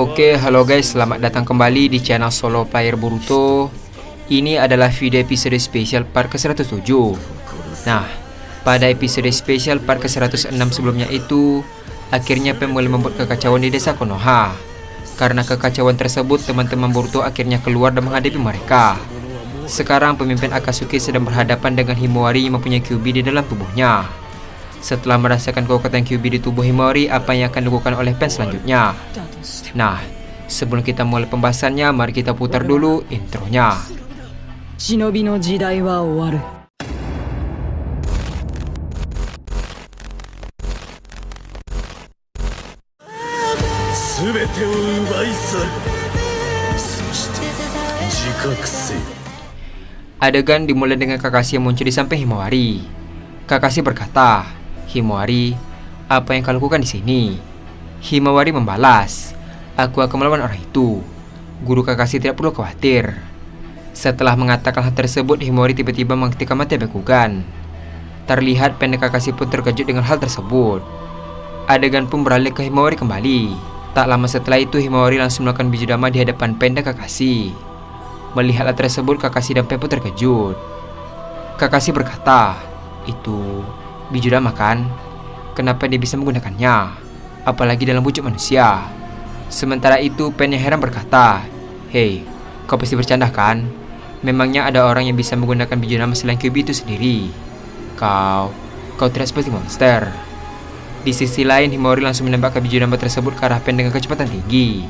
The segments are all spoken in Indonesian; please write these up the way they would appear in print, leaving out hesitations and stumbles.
Oke, halo guys, selamat datang kembali di channel Solo Player Boruto. Ini adalah video episode spesial part ke-107. Nah, pada episode spesial part ke-106 sebelumnya itu, akhirnya Pen mulai membuat kekacauan di desa Konoha. Karena kekacauan tersebut, teman-teman Boruto akhirnya keluar dan menghadapi mereka. Sekarang pemimpin Akatsuki sedang berhadapan dengan Himawari yang mempunyai Kyuubi di dalam tubuhnya. Setelah merasakan kekuatan Kyuubi di tubuh Himawari, apa yang akan dilakukan oleh Pen selanjutnya? Nah, sebelum kita mulai pembahasannya, mari kita putar dulu intronya. Shinobi no jidai wa owaru. Adegan dimulai dengan Kakashi yang muncul di samping Himawari. Kakashi berkata, "Himawari, apa yang kau lakukan di sini?" Himawari membalas, "Aku akan melawan orang itu. Guru Kakashi tidak perlu khawatir." Setelah mengatakan hal tersebut, Himawari tiba-tiba menghentikan mata Bakugan. Terlihat pendek Kakashi pun terkejut dengan hal tersebut. Adegan pun beralih ke Himawari kembali. Tak lama setelah itu, Himawari langsung melakukan Bijudama di hadapan pendek Kakashi. Melihat hal tersebut, Kakashi dan Pen pun terkejut. Kakashi berkata, "Itu Bijudama kan? Kenapa dia bisa menggunakannya? Apalagi dalam wujud manusia?" Sementara itu, Pen yang heran berkata, "Hei, kau pasti bercanda kan? Memangnya ada orang yang bisa menggunakan Bijudama selain Kyuubi itu sendiri? Kau tidak seperti monster." Di sisi lain, Himawari langsung menembakkan Bijudama tersebut ke arah Pen dengan kecepatan tinggi.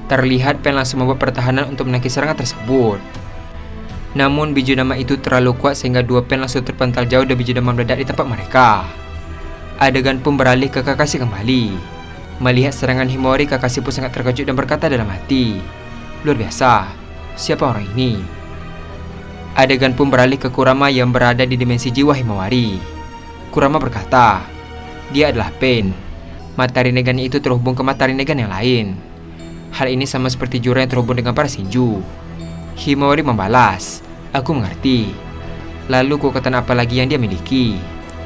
Terlihat Pen langsung membuat pertahanan untuk menangkis serangan tersebut. Namun Bijudama itu terlalu kuat sehingga dua Pen langsung terpental jauh dan Bijudama meledak di tempat mereka. Adegan pun beralih ke Kakashi kembali. Melihat serangan Himawari, Kakashi pun sangat terkejut dan berkata dalam hati, "Luar biasa, siapa orang ini?" Adegan pun beralih ke Kurama yang berada di dimensi jiwa Himawari. Kurama berkata, "Dia adalah Pen. Mata Rinnegan itu terhubung ke mata Rinnegan yang lain. Hal ini sama seperti Jura yang terhubung dengan para Shinju." Himawari membalas, "Aku mengerti. Lalu kekuatan apa lagi yang dia miliki?"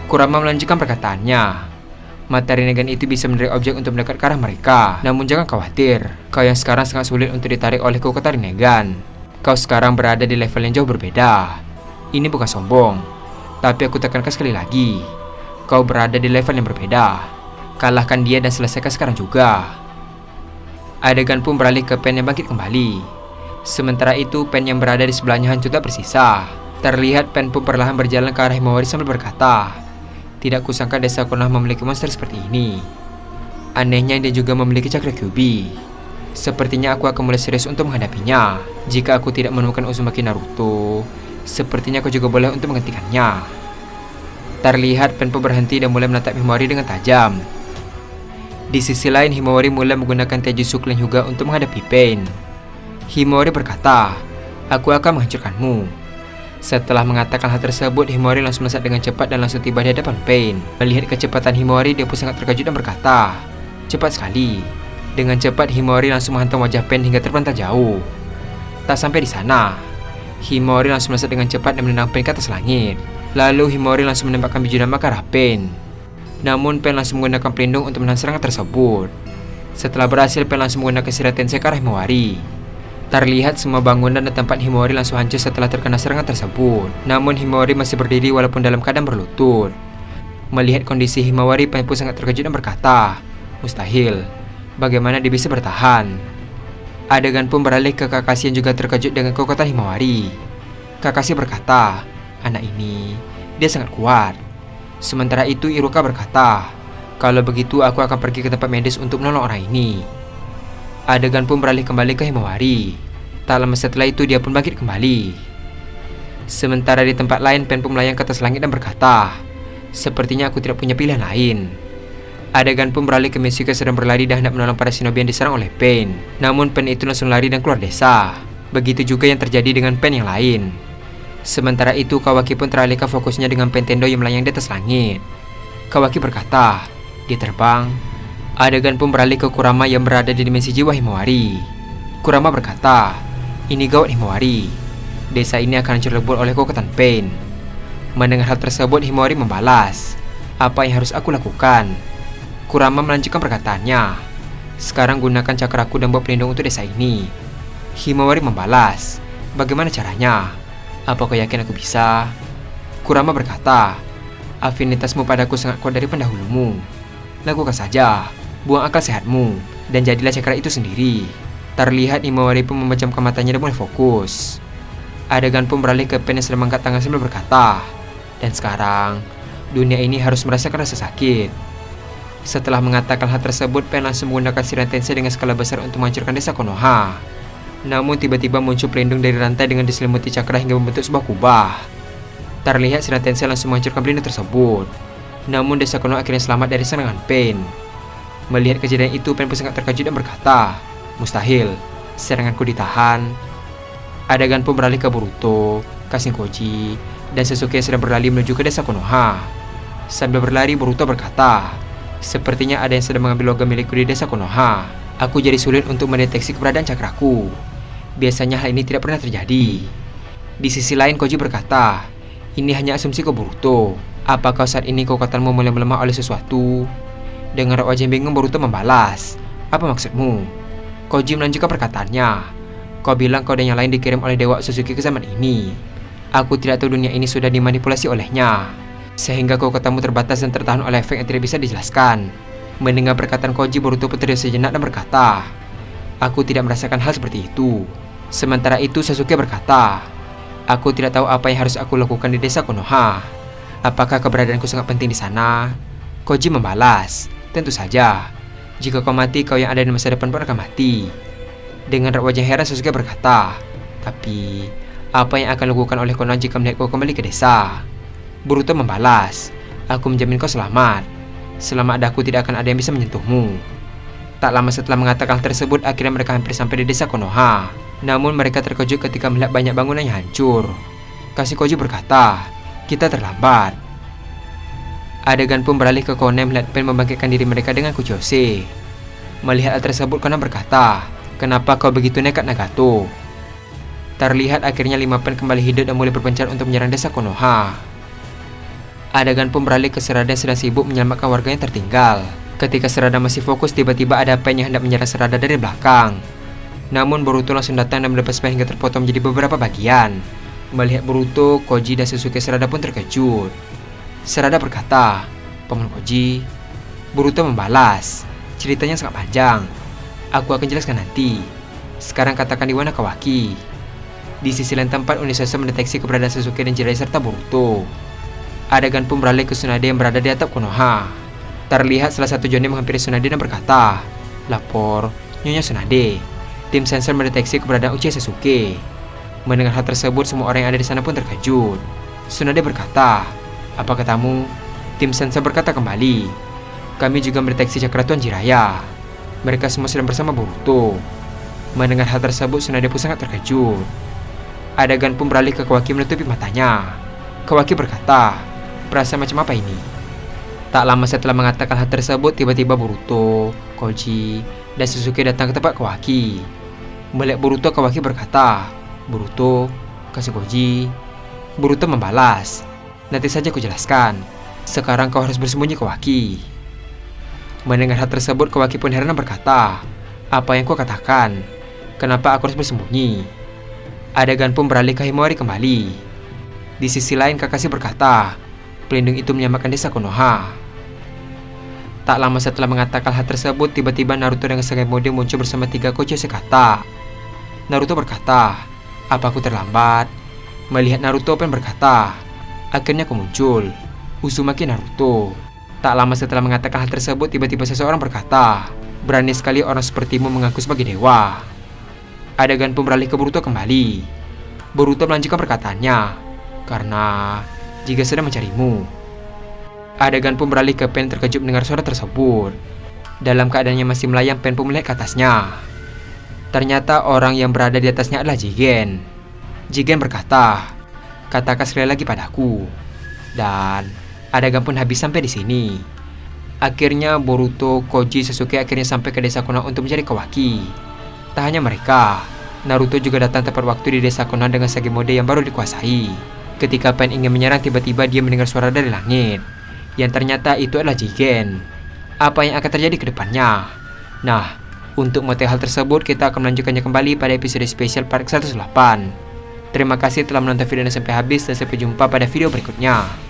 Kurama melanjutkan perkataannya, "Mata Rinnegan itu bisa menarik objek untuk mendekat ke arah mereka. Namun jangan khawatir, kau yang sekarang sangat sulit untuk ditarik oleh kekuatan Rinnegan. Kau sekarang berada di level yang jauh berbeda. Ini bukan sombong, tapi aku tekankan sekali lagi. Kau berada di level yang berbeda. Kalahkan dia dan selesaikan sekarang juga." Adegan pun beralih ke Pen yang bangkit kembali. Sementara itu, Pen yang berada di sebelahnya hancur tak bersisa. Terlihat Pen pun perlahan berjalan ke arah Himawari sambil berkata, "Tidak kusangka desa Konoha memiliki monster seperti ini. Anehnya dia juga memiliki cakra Kyuubi. Sepertinya aku akan mulai serius untuk menghadapinya. Jika aku tidak menemukan Uzumaki Naruto, sepertinya aku juga boleh untuk menghentikannya." Terlihat Pen pun berhenti dan mulai menatap Himawari dengan tajam. Di sisi lain, Himawari mulai menggunakan Taijutsu Clan Hyuga untuk menghadapi Pen. Himawari berkata, "Aku akan menghancurkanmu." Setelah mengatakan hal tersebut, Himawari langsung melesat dengan cepat dan langsung tiba di hadapan Pen. Melihat kecepatan Himawari, dia pun sangat terkejut dan berkata, "Cepat sekali." Dengan cepat, Himawari langsung menghantam wajah Pen hingga terpental jauh. Tak sampai di sana, Himawari langsung melesat dengan cepat dan menendang Pen ke atas langit. Lalu Himawari langsung menembakkan Bijudama ke arah Pen. Namun Pen langsung menggunakan pelindung untuk menahan serangan tersebut. Setelah berhasil, Pen langsung menggunakan Shira Tensei ke arah Himawari. Terlihat semua bangunan dan tempat Himawari langsung hancur setelah terkena serangan tersebut. Namun Himawari masih berdiri walaupun dalam keadaan berlutut. Melihat kondisi Himawari, Pen pun sangat terkejut dan berkata, "Mustahil, bagaimana dia bisa bertahan?" Adegan pun beralih ke Kakashi yang juga terkejut dengan kekuatan Himawari. Kakashi berkata, "Anak ini, dia sangat kuat." Sementara itu Iruka berkata, "Kalau begitu aku akan pergi ke tempat medis untuk menolong orang ini." Adegan pun beralih kembali ke Himawari. Tak lama setelah itu dia pun bangkit kembali. Sementara di tempat lain, Pen pun melayang ke atas langit dan berkata, "Sepertinya aku tidak punya pilihan lain." Adegan pun beralih ke Mitsuki sedang berlari dan hendak menolong para shinobi yang diserang oleh Pen. Namun Pen itu langsung lari dan keluar desa. Begitu juga yang terjadi dengan Pen yang lain. Sementara itu Kawaki pun teralihkan fokusnya dengan Pen Tendo yang melayang di atas langit. Kawaki berkata, "Dia terbang." Adegan pun beralih ke Kurama yang berada di dimensi jiwa Himawari. Kurama berkata, "Ini gawat Himawari. Desa ini akan hancur lebur oleh kekuatan Pen." Mendengar hal tersebut, Himawari membalas, "Apa yang harus aku lakukan?" Kurama melanjutkan perkataannya, Sekarang gunakan cakraku dan buat pelindung untuk desa ini. Himawari membalas, bagaimana caranya? Apa kau yakin aku bisa? Kurama berkata, afinitasmu padaku sangat kuat dari pendahulumu. Lakukan saja, buang akal sehatmu, dan jadilah cakra itu sendiri. Terlihat Himawari pun memejamkan matanya dan mulai fokus. Adegan pun beralih ke pen yang sedang mengangkat tangan sambil berkata, dan sekarang, dunia ini harus merasakan rasa sakit. Setelah mengatakan hal tersebut, Pen langsung menggunakan Shiran Tensei dengan skala besar untuk menghancurkan desa Konoha. Namun tiba-tiba muncul pelindung dari rantai dengan diselimuti cakra hingga membentuk sebuah kubah. Terlihat Shiran Tensei langsung menghancurkan pelindung tersebut. Namun desa Konoha akhirnya selamat dari serangan Pen. Melihat kejadian itu, Pen pun sangat terkejut dan berkata, mustahil, seranganku ditahan. Adegan pun beralih ke Boruto, Kashinkoji, dan Sasuke yang sedang berlari menuju ke desa Konoha. Sambil berlari, Boruto berkata, sepertinya ada yang sedang mengambil logam milikku di desa Konoha. Aku jadi sulit untuk mendeteksi keberadaan cakraku. Biasanya hal ini tidak pernah terjadi. Di sisi lain, Koji berkata, ini hanya asumsi kau Boruto. Apakah saat ini kekuatanmu mulai melemah oleh sesuatu? Dengan wajah yang bingung, Boruto membalas, apa maksudmu? Koji melanjutkan perkataannya, kau bilang kau dan yang lain dikirim oleh Dewa Suzuki ke zaman ini. Aku tidak tahu dunia ini sudah dimanipulasi olehnya, sehingga kekuatanmu terbatas dan tertahan oleh efek yang tidak bisa dijelaskan. Mendengar perkataan Koji, Boruto pun terdiam sejenak dan berkata, aku tidak merasakan hal seperti itu. Sementara itu Sasuke berkata, aku tidak tahu apa yang harus aku lakukan di desa Konoha. Apakah keberadaanku sangat penting di sana? Koji membalas, tentu saja. Jika kau mati, kau yang ada di masa depan pun akan mati. Dengan wajah heran Sasuke berkata, tapi apa yang akan dilakukan oleh Konoha jika melihat kau kembali ke desa? Boruto membalas, aku menjamin kau selamat. Selama ada aku tidak akan ada yang bisa menyentuhmu. Tak lama setelah mengatakan hal tersebut, akhirnya mereka hampir sampai di desa Konoha. Namun mereka terkejut ketika melihat banyak bangunan yang hancur. Kashinkoji berkata, kita terlambat. Adegan pun beralih ke Konan melihat Pen membangkitkan diri mereka dengan Kuchiyose. Melihat hal tersebut, Konan berkata, kenapa kau begitu nekat Nagato? Terlihat akhirnya 5 Pen kembali hidup dan mulai berpencar untuk menyerang desa Konoha. Adegan pun beralih ke Sarada yang sedang sibuk menyelamatkan warga yang tertinggal. Ketika Sarada masih fokus, tiba-tiba ada Pen yang hendak menyerang Sarada dari belakang. Namun Boruto langsung datang dan melepas Pen hingga terpotong menjadi beberapa bagian. Melihat Boruto, Koji dan Sasuke, Sarada pun terkejut. Sarada berkata, Paman Koji. Boruto membalas, ceritanya sangat panjang. Aku akan jelaskan nanti. Sekarang katakan di mana Kawaki. Di sisi lain tempat, Unisoso mendeteksi keberadaan Sasuke dan Jiraiya serta Boruto. Adegan pun beralih ke Tsunade yang berada di atap Konoha. Terlihat salah satu Jonin menghampiri Tsunade dan berkata, lapor, Nyonya Tsunade. Tim sensor mendeteksi keberadaan Uchiha Sasuke. Mendengar hal tersebut, semua orang yang ada di sana pun terkejut. Tsunade berkata, apa katamu? Tim sensor berkata kembali, kami juga mendeteksi cakra Tuan Jiraiya. Mereka semua sedang bersama Boruto. Mendengar hal tersebut, Tsunade pun sangat terkejut. Adegan pun beralih ke Kawaki menutupi matanya. Kawaki berkata, perasaan macam apa ini? Tak lama setelah mengatakan hal tersebut, tiba-tiba Boruto, Koji, dan Sasuke datang ke tempat Kawaki. Melihat Boruto, Kawaki berkata, Boruto, Kashinkoji. Boruto membalas, nanti saja aku jelaskan. Sekarang kau harus bersembunyi, Kawaki. Mendengar hal tersebut, Kawaki pun heran dan berkata, apa yang kau katakan? Kenapa aku harus bersembunyi? Adegan pun beralih ke Himawari kembali. Di sisi lain, Kakashi berkata, pelindung itu menyelamatkan desa Konoha. Tak lama setelah mengatakan hal tersebut, tiba-tiba Naruto dengan Sagemode muncul bersama 3 Kuchiyose kata. Naruto berkata, apa aku terlambat? Melihat Naruto, Pen berkata, akhirnya aku muncul. Uzumaki Naruto. Tak lama setelah mengatakan hal tersebut, tiba-tiba seseorang berkata, berani sekali orang sepertimu mengaku sebagai dewa. Adegan pun beralih ke Boruto kembali. Boruto melanjutkan perkataannya, karena jika sedang mencarimu. Adegan pun beralih ke Pen terkejut mendengar suara tersebut. Dalam keadaannya masih melayang, Pen pun melihat ke atasnya. Ternyata orang yang berada di atasnya adalah Jigen. Jigen berkata, katakan sekali lagi padaku. Dan adegan pun habis sampai di sini. Akhirnya Boruto, Koji, Sasuke akhirnya sampai ke desa Konoha untuk mencari Kawaki. Tak hanya mereka, Naruto juga datang tepat waktu di desa Konoha dengan Sagemode yang baru dikuasai. Ketika Pen ingin menyerang, tiba-tiba dia mendengar suara dari langit. Yang ternyata itu adalah Jigen. Apa yang akan terjadi ke depannya? Nah, Untuk mengetahui hal tersebut, kita akan melanjutkannya kembali pada episode spesial part 108. Terima kasih telah menonton video ini sampai habis dan sampai jumpa pada video berikutnya.